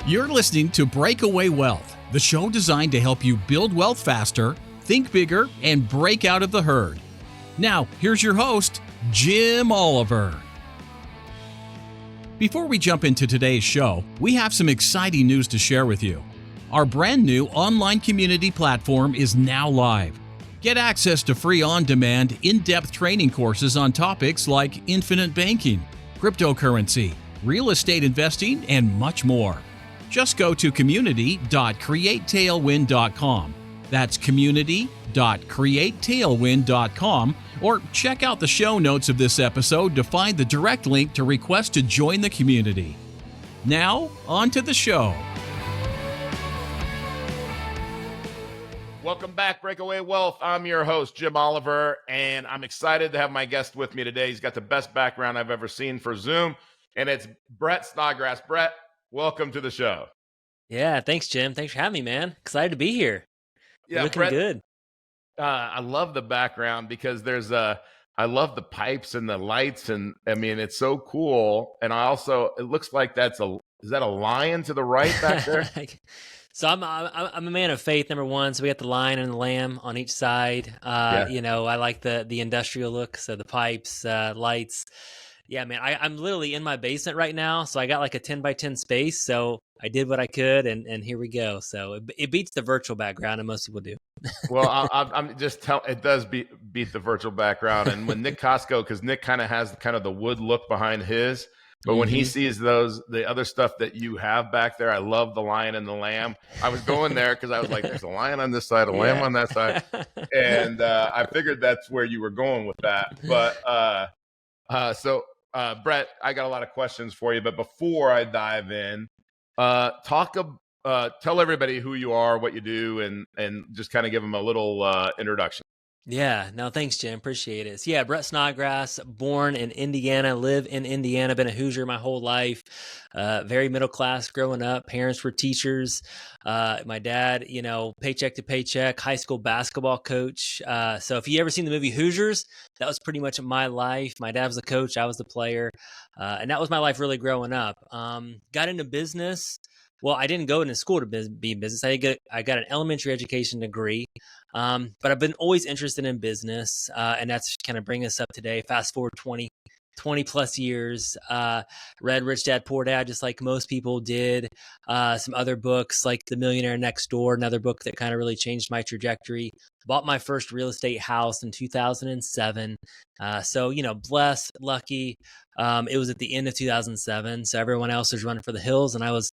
You're listening to Breakaway Wealth, the show designed to help you build wealth faster, think bigger, and break out of the herd. Now, here's your host, Jim Oliver. Before we jump into today's show, we have some exciting news to share with you. Our brand new online community platform is now live. Get access to free on-demand, in-depth training courses on topics like infinite banking, cryptocurrency, real estate investing, and much more. Just go to community.createtailwind.com. That's community.createtailwind.com, or check out the show notes of this episode to find the direct link to request to join the community. Now, on to the show. Welcome back, Breakaway Wealth. I'm your host, Jim Oliver, and I'm excited to have my guest with me today. He's got the best background I've ever seen for Zoom, and it's Brett Snodgrass. Brett, welcome to the show. Yeah, thanks, Jim. Thanks for having me, man. Excited to be here. Yeah, looking Brett, good. I love the background because I love the pipes and the lights, and I mean, it's so cool. And it looks like is that a lion to the right back there? So I'm a man of faith, number one. So we got the lion and the lamb on each side. Yeah. You know, I like the industrial look. So the pipes, lights. Yeah, man, I'm literally in my basement right now. So I got like a 10 by 10 space. So I did what I could, and here we go. So it beats the virtual background, and most people do. Well, I'm just telling, it does beat the virtual background. And when Nick Costco, because Nick kind of has the wood look behind his, but when he sees the other stuff that you have back there, I love the lion and the lamb. I was going there because I was like, there's a lion on this side, a lamb on that side. And I figured that's where you were going with that. But so Brett, I got a lot of questions for you. But before I dive in, tell everybody who you are, what you do, and just kind of give them a little introduction. Yeah, no, thanks, Jim. Appreciate it. So yeah, Brett Snodgrass, born in Indiana, live in Indiana, been a Hoosier my whole life, very middle class growing up. Parents were teachers. My dad, paycheck to paycheck, high school basketball coach. So if you ever seen the movie Hoosiers, that was pretty much my life. My dad was the coach, I was the player. And that was my life really growing up. Got into business. Well, I didn't go into school to be in business. I got an elementary education degree, but I've been always interested in business, and that's kind of bringing us up today. Fast forward 20 plus years, read Rich Dad, Poor Dad, just like most people did. Some other books like The Millionaire Next Door, another book that kind of really changed my trajectory. Bought my first real estate house in 2007. So, blessed, lucky. It was at the end of 2007. So everyone else was running for the hills, and I was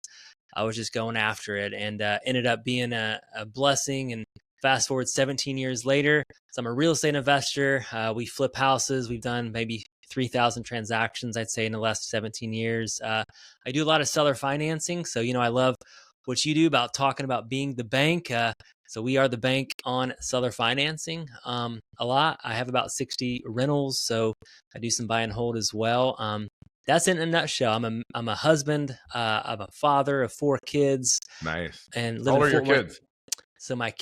just going after it, and ended up being a blessing. And fast forward 17 years later, so I'm a real estate investor. We flip houses. We've done maybe 3,000 transactions, I'd say, in the last 17 years. I do a lot of seller financing. So, I love what you do about talking about being the bank. So we are the bank on seller financing a lot. I have about 60 rentals, so I do some buy and hold as well. That's in a nutshell. I'm a husband. I'm a father of 4 kids. Nice. And how old are your kids? So my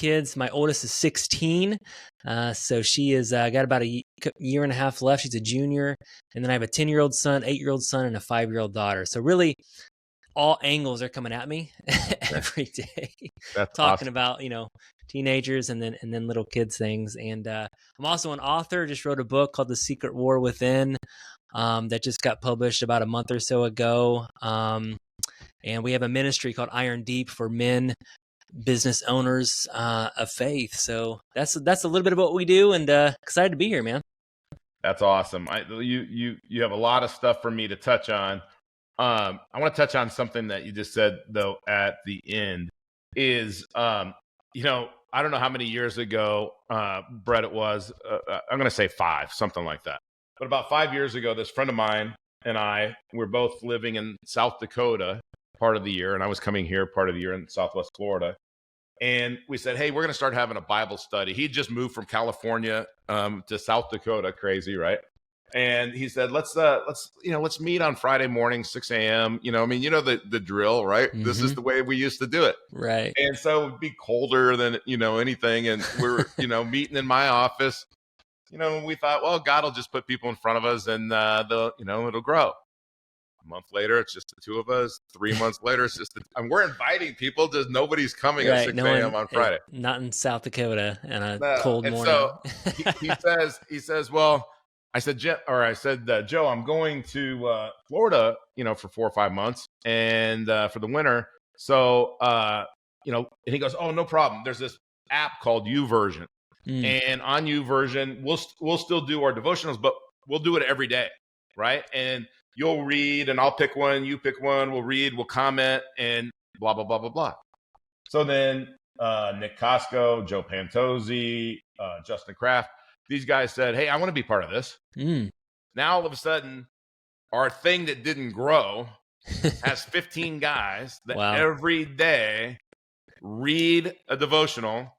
oldest is 16. So she is got about a year and a half left. She's a junior. And then I have a 10-year-old son, 8-year-old son, and a 5-year-old daughter. So really, all angles are coming at me every day. That's talking awesome. about teenagers and then little kids things. And I'm also an author. Just wrote a book called The Secret War Within. That just got published about a month or so ago. And we have a ministry called Iron Deep for men, business owners of faith. So that's a little bit of what we do, and excited to be here, man. That's awesome. You have a lot of stuff for me to touch on. I want to touch on something that you just said though at the end is, I don't know how many years ago, Brett, it was, I'm going to say 5, something like that. But about 5 years ago, this friend of mine and I were both living in South Dakota part of the year, and I was coming here part of the year in Southwest Florida. And we said, hey, we're going to start having a Bible study. He just moved from California to South Dakota. Crazy, right? And he said, let's meet on Friday morning, 6 a.m. The drill, right? Mm-hmm. This is the way we used to do it. Right. And so it'd be colder than, anything. And we're, meeting in my office, and we thought, well, God will just put people in front of us and it'll grow. month later, it's just the two of us. 3 months later, it's just and we're inviting people, just nobody's coming at 6 a.m. on Friday. Not in South Dakota and a No. cold And morning. so he says, well, I said, Joe, I'm going to Florida, for 4 or 5 months and for the winter. So, and he goes, oh, no problem. There's this app called YouVersion. And on YouVersion, we'll still do our devotionals, but we'll do it every day, right? And you'll read, and I'll pick one, you pick one, we'll read, we'll comment, and blah, blah, blah, blah, blah. So then Nick Costco, Joe Pantozzi, Justin Kraft, these guys said, hey, I want to be part of this. Now, all of a sudden, our thing that didn't grow has 15 guys that every day read a devotional,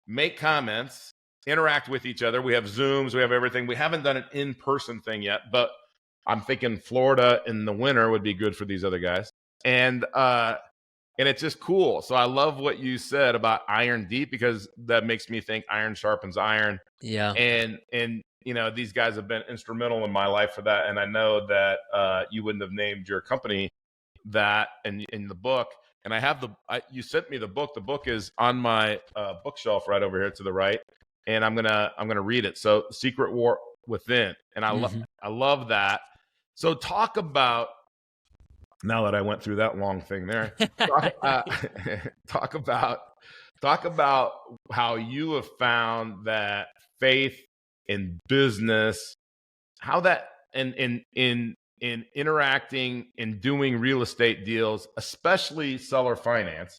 make comments, interact with each other. We have Zooms, we have everything. We haven't done an in-person thing yet, but I'm thinking Florida in the winter would be good for these other guys. And it's just cool. So I love what you said about iron deep, because that makes me think iron sharpens iron. Yeah. And these guys have been instrumental in my life for that. And I know that you wouldn't have named your company that in the book. And I have you sent me the book. The book is on my bookshelf right over here to the right. And I'm gonna read it. So Secret War Within. And I love that. So talk about, now that I went through that long thing there, talk about how you have found that faith in business, how that in interacting and doing real estate deals, especially seller finance.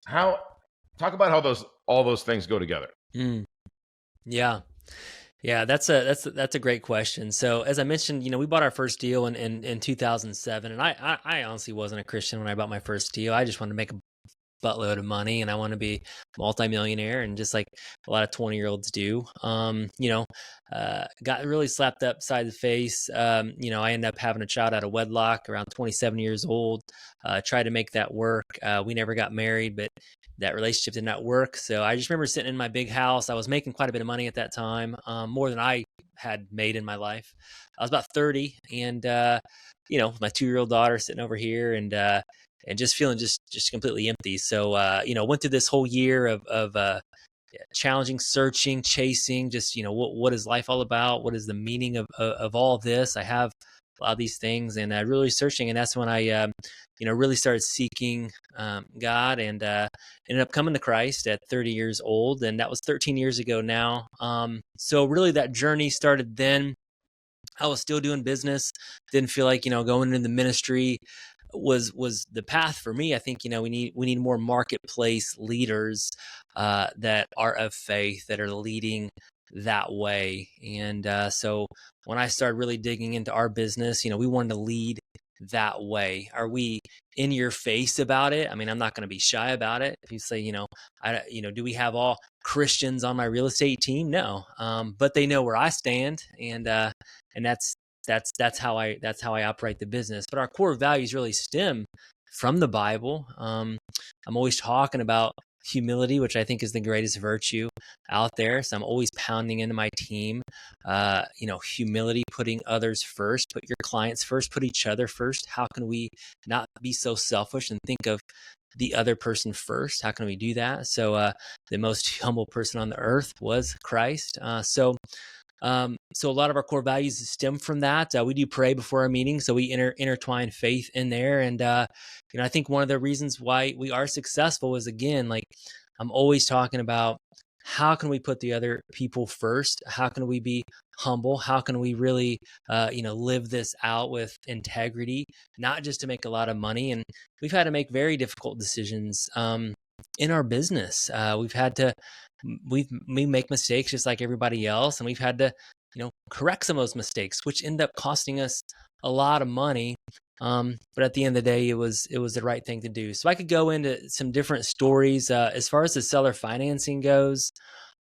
Talk about how all those things go together. Yeah, that's a great question. So as I mentioned, we bought our first deal in 2007, and I honestly wasn't a Christian when I bought my first deal. I just wanted to make a buttload of money, and I want to be multimillionaire, and just like a lot of 20-year-olds do. Got really slapped upside the face. I ended up having a child out of wedlock around 27 years old. Tried to make that work. We never got married, but that relationship did not work. So I just remember sitting in my big house. I was making quite a bit of money at that time, more than I had made in my life. I was about 30, and my 2-year-old daughter sitting over here, and just feeling just completely empty. So went through this whole year of challenging, searching, chasing, just what is life all about? What is the meaning of all of this? I have a lot of these things, and really searching, and that's when I really started seeking God, and ended up coming to Christ at 30 years old, and that was 13 years ago now. So really that journey started then. I was still doing business, didn't feel like going into the ministry was the path for me. I think we need more marketplace leaders that are of faith, that are leading that way. And so when I started really digging into our business, we wanted to lead that way. Are we in your face about it? I mean, I'm not going to be shy about it. If you say, do we have all Christians on my real estate team? No, but they know where I stand, and that's how I operate the business. But our core values really stem from the Bible. I'm always talking about humility, which I think is the greatest virtue out there. So I'm always pounding into my team, humility, putting others first, put your clients first, put each other first. How can we not be so selfish and think of the other person first? How can we do that? So the most humble person on the earth was Christ. So a lot of our core values stem from that. We do pray before our meetings, so we intertwine faith in there. And I think one of the reasons why we are successful is, again, like I'm always talking about, how can we put the other people first? How can we be humble? How can we really, live this out with integrity, not just to make a lot of money? And we've had to make very difficult decisions in our business. We make mistakes just like everybody else, and we've had to, correct some of those mistakes, which end up costing us a lot of money. But at the end of the day, it was the right thing to do. So I could go into some different stories as far as the seller financing goes.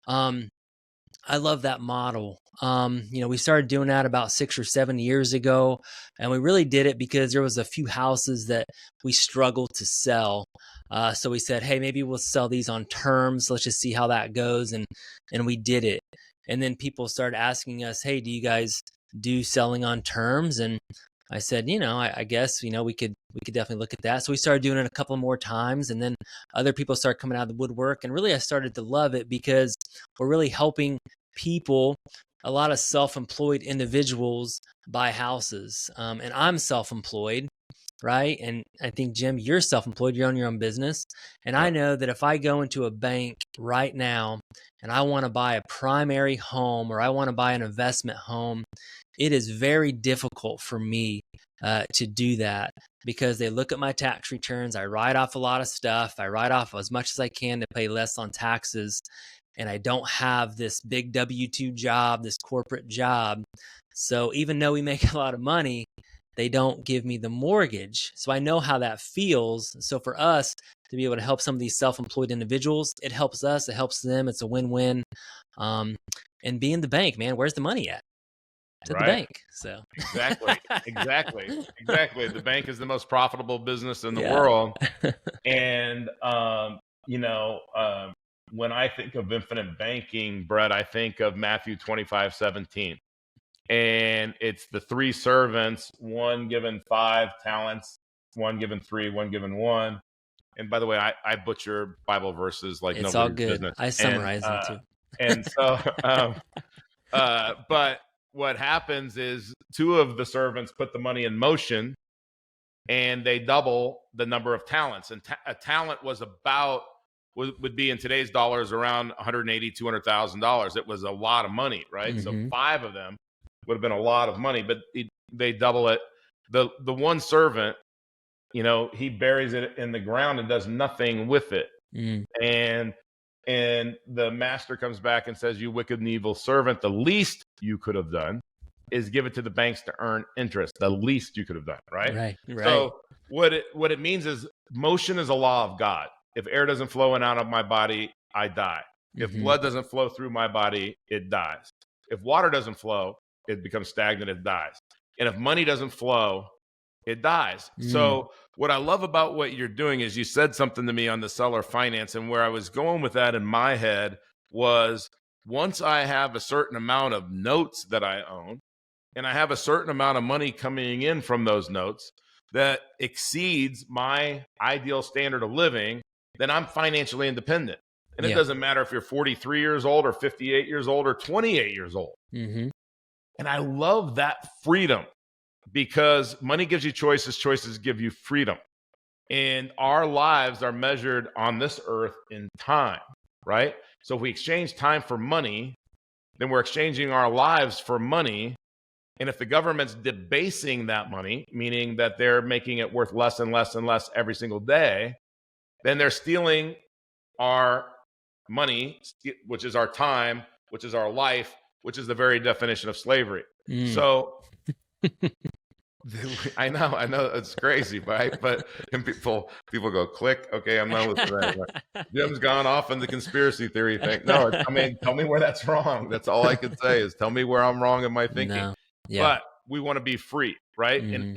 I love that model. We started doing that about 6 or 7 years ago, and we really did it because there was a few houses that we struggled to sell. So we said, hey, maybe we'll sell these on terms. Let's just see how that goes. And we did it. And then people started asking us, hey, do you guys do selling on terms? And I said, I guess, we could definitely look at that. So we started doing it a couple more times, and then other people started coming out of the woodwork. And really, I started to love it because we're really helping people, a lot of self-employed individuals, buy houses. And I'm self-employed, right? And I think, Jim, you're self-employed, you own your own business. And I know that if I go into a bank right now and I want to buy a primary home, or I want to buy an investment home, it is very difficult for me to do that, because they look at my tax returns. I write off a lot of stuff. I write off as much as I can to pay less on taxes. And I don't have this big W-2 job, this corporate job. So even though we make a lot of money, they don't give me the mortgage. So I know how that feels. So for us to be able to help some of these self-employed individuals, it helps us, it helps them. It's a win-win. And being the bank, man, where's the money at? To the bank. So exactly. The bank is the most profitable business in the world. And, when I think of infinite banking, Brett, I think of Matthew 25:17. And it's the three servants, one given 5 talents, one given 3, one given 1. And by the way, I butcher Bible verses like it's nobody's all good. business. I summarize them too. And so, but what happens is 2 of the servants put the money in motion, and they double the number of talents. And a talent would be in today's dollars around $180,000, $200,000. It was a lot of money, right? So 5 of them would have been a lot of money, but they double it. The one servant, he buries it in the ground and does nothing with it. And the master comes back and says, "You wicked and evil servant, the least you could have done is give it to the banks to earn interest." The least you could have done, right? Right. So what it means is motion is a law of God. If air doesn't flow in and out of my body, I die. If blood doesn't flow through my body, it dies. If water doesn't flow, it becomes stagnant, it dies. And if money doesn't flow, it dies. So what I love about what you're doing is you said something to me on the seller finance, and where I was going with that in my head was, once I have a certain amount of notes that I own, and I have a certain amount of money coming in from those notes that exceeds my ideal standard of living, then I'm financially independent. And it doesn't matter if you're 43 years old or 58 years old or 28 years old. And I love that freedom, because money gives you choices, choices give you freedom. And our lives are measured on this earth in time, right? So if we exchange time for money, then we're exchanging our lives for money. And if the government's debasing that money, meaning that they're making it worth less and less and less every single day, then they're stealing our money, which is our time, which is our life, which is the very definition of slavery. So I know it's crazy, right? But people go, click. Okay, I'm not listening to that. Jim's gone off on the conspiracy theory thing. No, tell me where that's wrong. That's all I can say is tell me where I'm wrong in my thinking. No. But we want to be free, right? And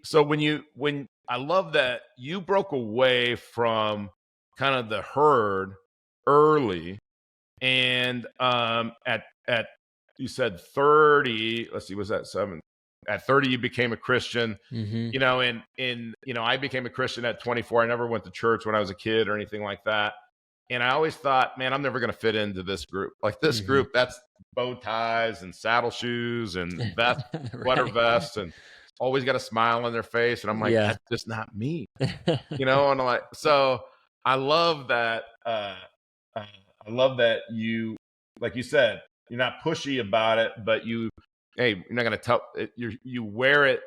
so when I love that you broke away from kind of the herd early, and at you said 30, let's see, was that 7? At 30, you became a Christian, I became a Christian at 24. I never went to church when I was a kid or anything like that. And I always thought, man, I'm never going to fit into this group. Like this group, that's bow ties and saddle shoes and vest, sweater vests, and always got a smile on their face. And I'm like, that's just not me, and I'm like, so I love that. I love that you, like you said, you're not pushy about it, but you're not going to tell you wear it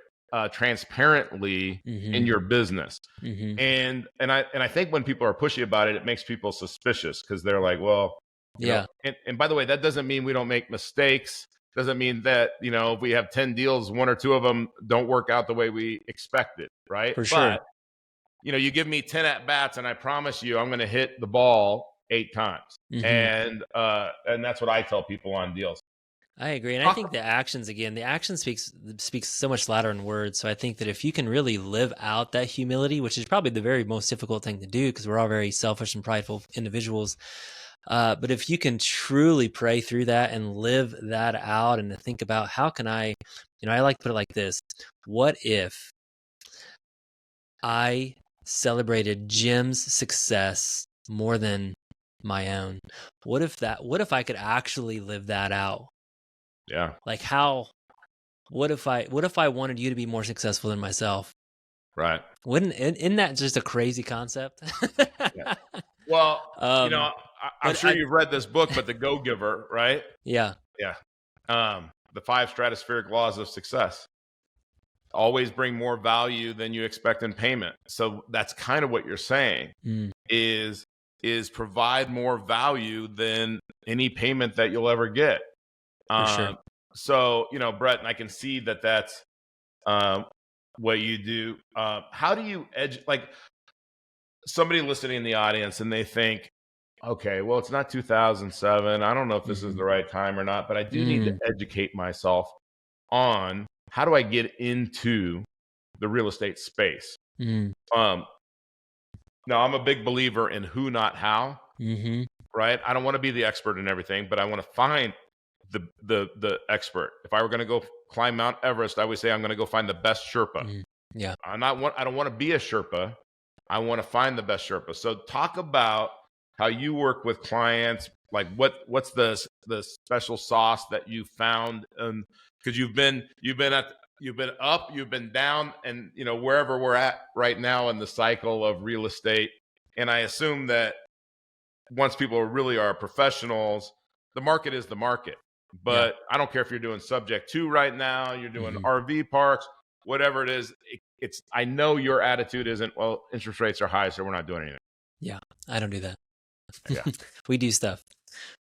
transparently in your business. And I think when people are pushy about it, it makes people suspicious, because they're like, well, you know, and by the way, that doesn't mean we don't make mistakes. Doesn't mean that, if we have 10 deals, 1 or 2 of them don't work out the way we expected. Right. For sure. But, you give me 10 at bats and I promise you I'm going to hit the ball 8 times. And that's what I tell people on deals. I agree. And I think the action speaks so much louder than words. So I think that if you can really live out that humility, which is probably the very most difficult thing to do, because we're all very selfish and prideful individuals, But if you can truly pray through that and live that out and to think about how can I like to put it like this. What if I celebrated Jim's success more than my own? What if I could actually live that out? Yeah. Like what if I wanted you to be more successful than myself? Right. Isn't that just a crazy concept? Yeah. Well, I'm but sure you've read this book, but The Go Giver, right? yeah. Yeah. The 5 stratospheric laws of success. Always bring more value than you expect in payment. So that's kind of what you're saying is provide more value than any payment that you'll ever get. For sure. So, Brett, and I can see that that's what you do. How do you like somebody listening in the audience and they think, okay, well, it's not 2007. I don't know if this is the right time or not, but I do need to educate myself on how do I get into the real estate space. Now, I'm a big believer in who, not how. Right? I don't want to be the expert in everything, but I want to find the expert. If I were going to go climb Mount Everest, I would say I'm going to go find the best Sherpa. Yeah. I don't want to be a Sherpa. I want to find the best Sherpa. So talk about how you work with clients. Like what's the special sauce that you found? Because you've been up, you've been down, and wherever we're at right now in the cycle of real estate. And I assume that once people really are professionals, the market is the market. But I don't care if you're doing subject to right now, you're doing RV parks, whatever it is. I know your attitude isn't, well, interest rates are high, so we're not doing anything. Yeah, I don't do that. Yeah. We do stuff.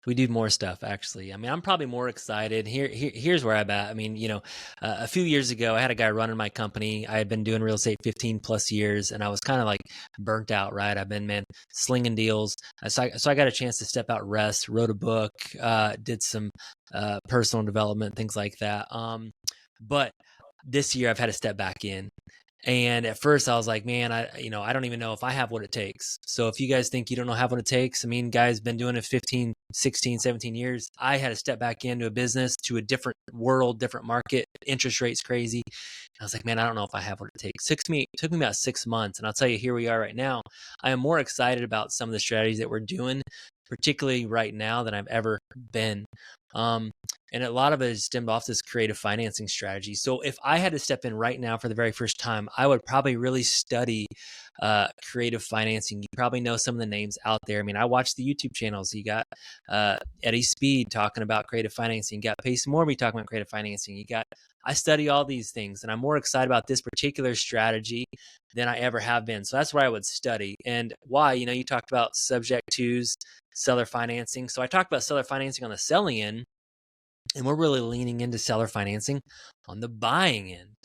We do more stuff, actually. I mean, I'm probably more excited. Here's where I'm at. I mean, a few years ago, I had a guy running my company. I had been doing real estate 15 plus years, and I was kind of like burnt out, right? I've been, slinging deals. So I got a chance to step out, rest, wrote a book, did some personal development, things like that. But this year, I've had to step back in. And at first I was like, man, I don't even know if I have what it takes. So if you guys think you don't have what it takes, I mean, guys been doing it 15, 16, 17 years. I had to step back into a business, to a different world, different market, interest rates crazy. And I was like, man, I don't know if I have what it takes. It took me about 6 months. And I'll tell you, here we are right now. I am more excited about some of the strategies that we're doing, particularly right now, than I've ever been. And a lot of it is stemmed off this creative financing strategy. So if I had to step in right now for the very first time, I would probably really study creative financing. You probably know some of the names out there. I mean, I watch the YouTube channels. You got Eddie Speed talking about creative financing. You got Pace Morby talking about creative financing. I study all these things, and I'm more excited about this particular strategy than I ever have been. So that's where I would study. And why? You talked about subject twos, seller financing. So I talked about seller financing on the selling end, and we're really leaning into seller financing on the buying end.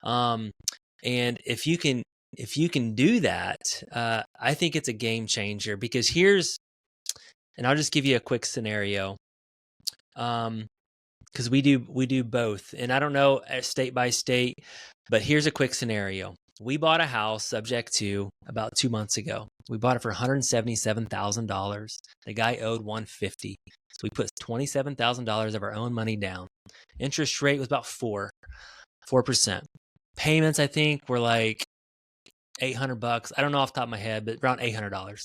And if you can do that, I think it's a game changer, because and I'll just give you a quick scenario. Because we do both, and I don't know state by state, but here's a quick scenario. We bought a house subject to about 2 months ago. We bought it for $177,000. The guy owed $150,000. So we put $27,000 of our own money down. Interest rate was about 4%. Payments, I think, were like $800. I don't know off the top of my head, but around $800.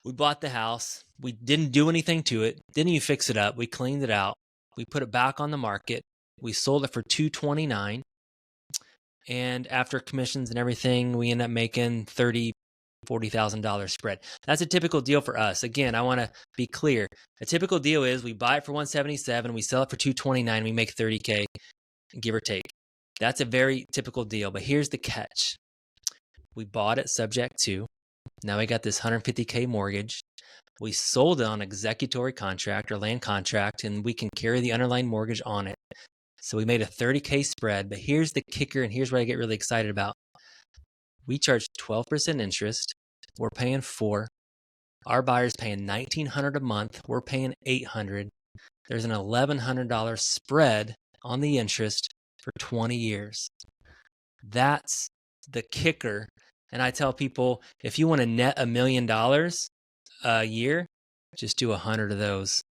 We bought the house. We didn't do anything to it. Didn't even fix it up. We cleaned it out. We put it back on the market. We sold it for $229,000. And after commissions and everything, we end up making $40,000 spread. That's a typical deal for us. Again, I want to be clear. A typical deal is we buy it for $177,000, we sell it for $229,000, we make $30,000, give or take. That's a very typical deal. But here's the catch. We bought it subject to. Now we got this $150,000 mortgage. We sold it on executory contract or land contract, and we can carry the underlying mortgage on it. So we made a $30,000 spread. But here's the kicker, and here's what I get really excited about. We charge 12% interest. We're paying 4%. Our buyer's paying $1,900 a month. We're paying $800. There's an $1,100 spread on the interest for 20 years. That's the kicker. And I tell people, if you want to net $1 million a year, Just do 100 of those,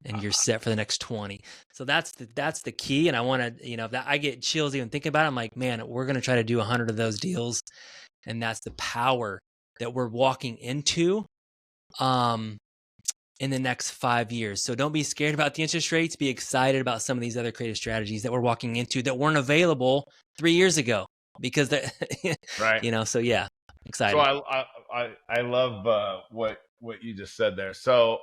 and you're set for the next 20. So that's the key. And I want to, that I get chills even thinking about it. I'm like, man, we're going to try to do 100 of those deals. And that's the power that we're walking into in the next 5 years. So don't be scared about the interest rates. Be excited about some of these other creative strategies that we're walking into that weren't available 3 years ago because Right. So yeah, excited. So I love what you just said there. So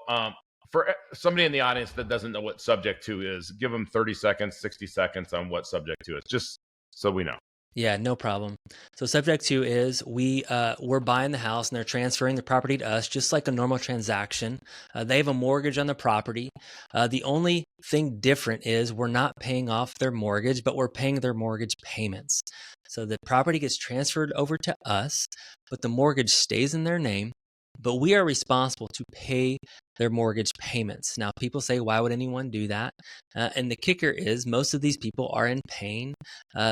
for somebody in the audience that doesn't know what subject to is, give them 30 seconds, 60 seconds on what subject to is, just so we know. Yeah, no problem. So subject to is we're buying the house and they're transferring the property to us just like a normal transaction. They have a mortgage on the property. The only thing different is we're not paying off their mortgage, but we're paying their mortgage payments. So the property gets transferred over to us, but the mortgage stays in their name, but we are responsible to pay their mortgage payments. Now, people say, why would anyone do that? And the kicker is most of these people are in pain.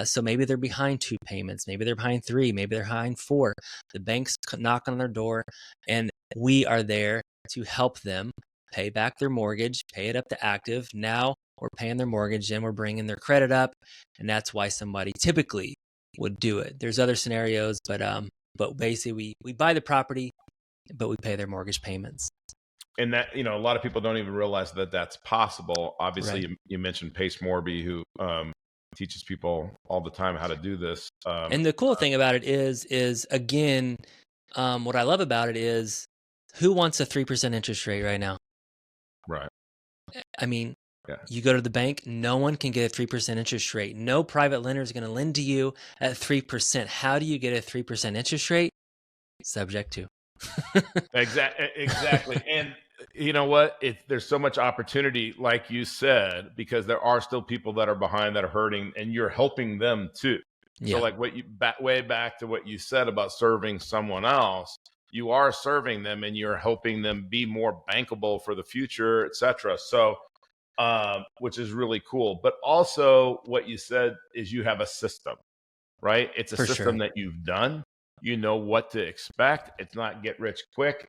So maybe they're behind 2 payments, maybe they're behind 3, maybe they're behind 4. The bank's knocking on their door, and we are there to help them pay back their mortgage, pay it up to active. Now we're paying their mortgage and we're bringing their credit up, and that's why somebody typically would do it. There's other scenarios, but basically we buy the property, but we pay their mortgage payments. And that, a lot of people don't even realize that that's possible. Obviously, Right. you mentioned Pace Morby, who teaches people all the time how to do this. And the cool thing about it is again, what I love about it is, who wants a 3% interest rate right now? Right. I mean, Yeah. you go to the bank, no one can get a 3% interest rate. No private lender is going to lend to you at 3%. How do you get a 3% interest rate? Subject to. Exactly. And you know what? There's so much opportunity, like you said, because there are still people that are behind that are hurting, and you're helping them too. Yeah. So like what you way back to what you said about serving someone else, you are serving them and you're helping them be more bankable for the future, etc. So which is really cool. But also what you said is you have a system, right? It's a For system sure. that you've done. You know what to expect. It's not get rich quick.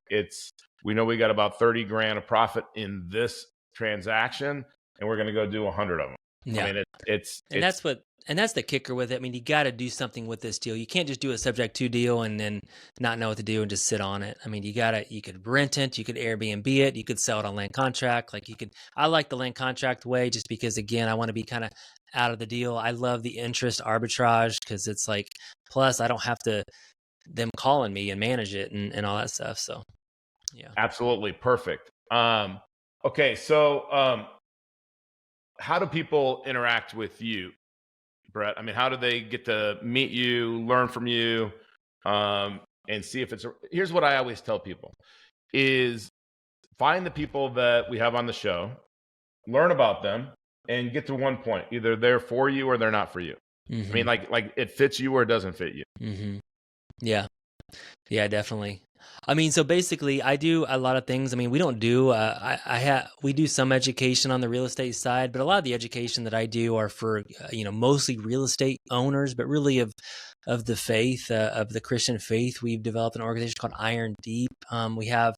We know we got about 30 grand of profit in this transaction, and we're going to go do 100 of them. Yeah. I mean, that's the kicker with it. I mean, you got to do something with this deal. You can't just do a subject to deal and then not know what to do and just sit on it. I mean, you could rent it, you could Airbnb it, you could sell it on land contract. I like the land contract way just because, again, I want to be kind of out of the deal. I love the interest arbitrage because it's like, plus I don't have them calling me and manage it and all that stuff. So yeah. Absolutely perfect. Okay. So, how do people interact with you, Brett? I mean, how do they get to meet you, learn from you, and see if here's what I always tell people is find the people that we have on the show, learn about them, and get to one point. Either they're for you or they're not for you. Mm-hmm. I mean, like it fits you or it doesn't fit you. Mm-hmm. Yeah. Yeah, definitely. I mean, so basically I do a lot of things. I mean, we don't do, we do some education on the real estate side, but a lot of the education that I do are for, mostly real estate owners, but really of the faith, of the Christian faith. We've developed an organization called Iron Deep. We have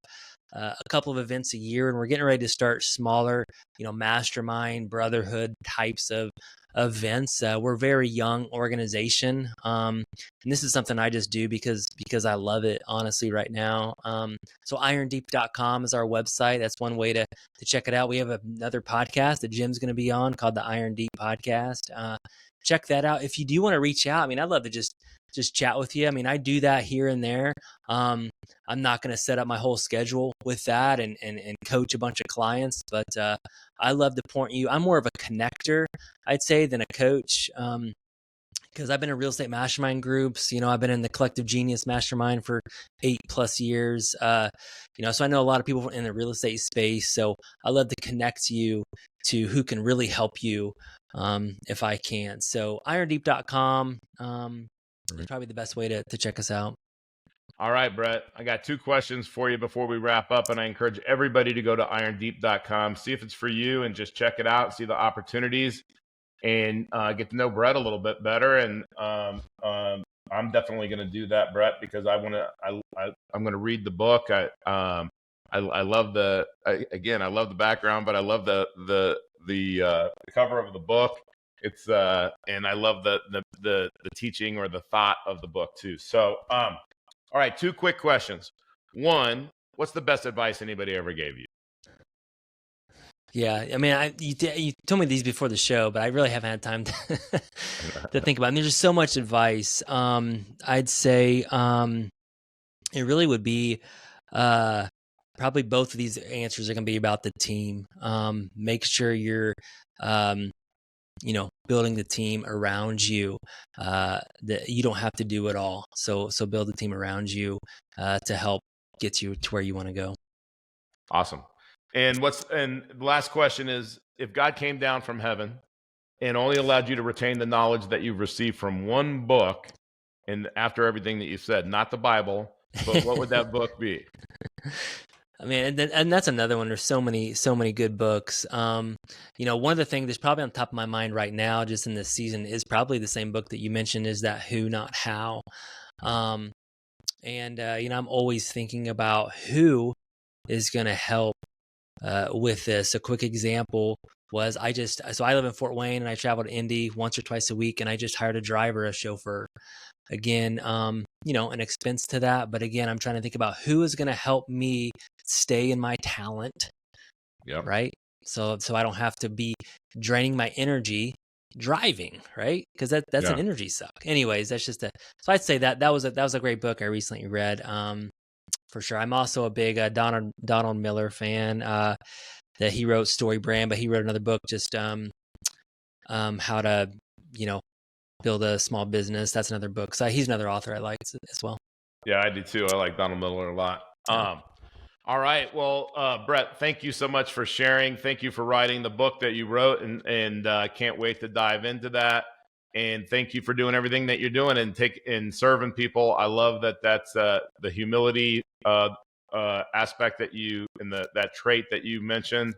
a couple of events a year, and we're getting ready to start smaller, mastermind, brotherhood types of events. We're a very young organization, and this is something I just do because I love it, honestly, right now. So irondeep.com is our website. That's one way to check it out. We have another podcast that Jim's going to be on called the Iron Deep Podcast. Check that out. If you do want to reach out, I mean, I'd love to just chat with you. I mean, I do that here and there. I'm not going to set up my whole schedule with that and coach a bunch of clients, but I love to point you. I'm more of a connector, I'd say, than a coach. Because I've been in real estate mastermind groups, I've been in the Collective Genius Mastermind for 8+ years, so I know a lot of people in the real estate space. So I love to connect you to who can really help you, if I can. So irondeep.com is probably the best way to check us out. All right, Brett, I got 2 questions for you before we wrap up, and I encourage everybody to go to irondeep.com, see if it's for you, and just check it out, see the opportunities, and get to know Brett a little bit better. And I'm definitely going to do that, Brett, because I'm going to read the book. I love again, I love the background, but I love the cover of the book. It's and I love the teaching or the thought of the book too. So, all right, 2 quick questions. One, what's the best advice anybody ever gave you? Yeah, I mean, you told me these before the show, but I really haven't had time to to think about it. I mean, there's just so much advice. I'd say it really would be probably both of these answers are going to be about the team. Make sure you're building the team around you. That you don't have to do it all. So build a team around you to help get you to where you want to go. Awesome. And the last question is, if God came down from heaven and only allowed you to retain the knowledge that you've received from one book, and after everything that you said, not the Bible, but what would that book be? I mean, and that's another one. There's so many good books. One of the things that's probably on top of my mind right now, just in this season, is probably the same book that you mentioned, is that Who, Not How. I'm always thinking about who is going to help with this. A quick example was I live in Fort Wayne and I travel to Indy once or twice a week, and I just hired a chauffeur. Again, an expense to that, but again, I'm trying to think about who is going to help me stay in my talent. Yep. Right. So I don't have to be draining my energy driving, right? Because that's an energy suck. Anyways, that's just so I'd say that was a great book I recently read. For sure. I'm also a big Donald Miller fan. That he wrote Story Brand, but he wrote another book just how to build a small business. That's another book. So he's another author I like as well. Yeah, I do too. I like Donald Miller a lot. All right. Well, Brett, thank you so much for sharing. Thank you for writing the book that you wrote, and can't wait to dive into that. And thank you for doing everything that you're doing and serving people. I love that's the humility aspect that that trait that you mentioned,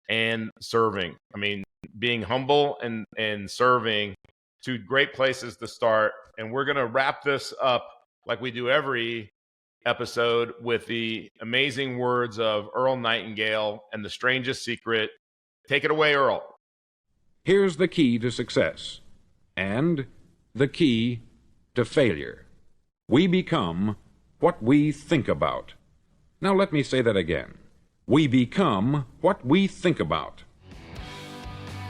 and serving. I mean, being humble and serving, 2 great places to start. And we're going to wrap this up like we do every episode with the amazing words of Earl Nightingale and The Strangest Secret. Take it away, Earl. Here's the key to success and the key to failure. We become what we think about. Now let me say that again. We become what we think about.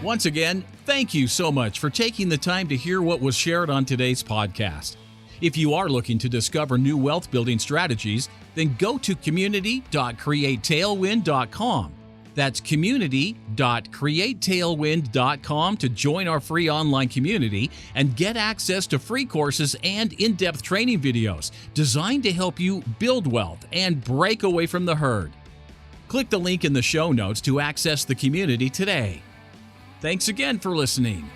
Once again, thank you so much for taking the time to hear what was shared on today's podcast. If you are looking to discover new wealth building strategies, then go to community.createtailwind.com. That's community.createtailwind.com to join our free online community and get access to free courses and in-depth training videos designed to help you build wealth and break away from the herd. Click the link in the show notes to access the community today. Thanks again for listening.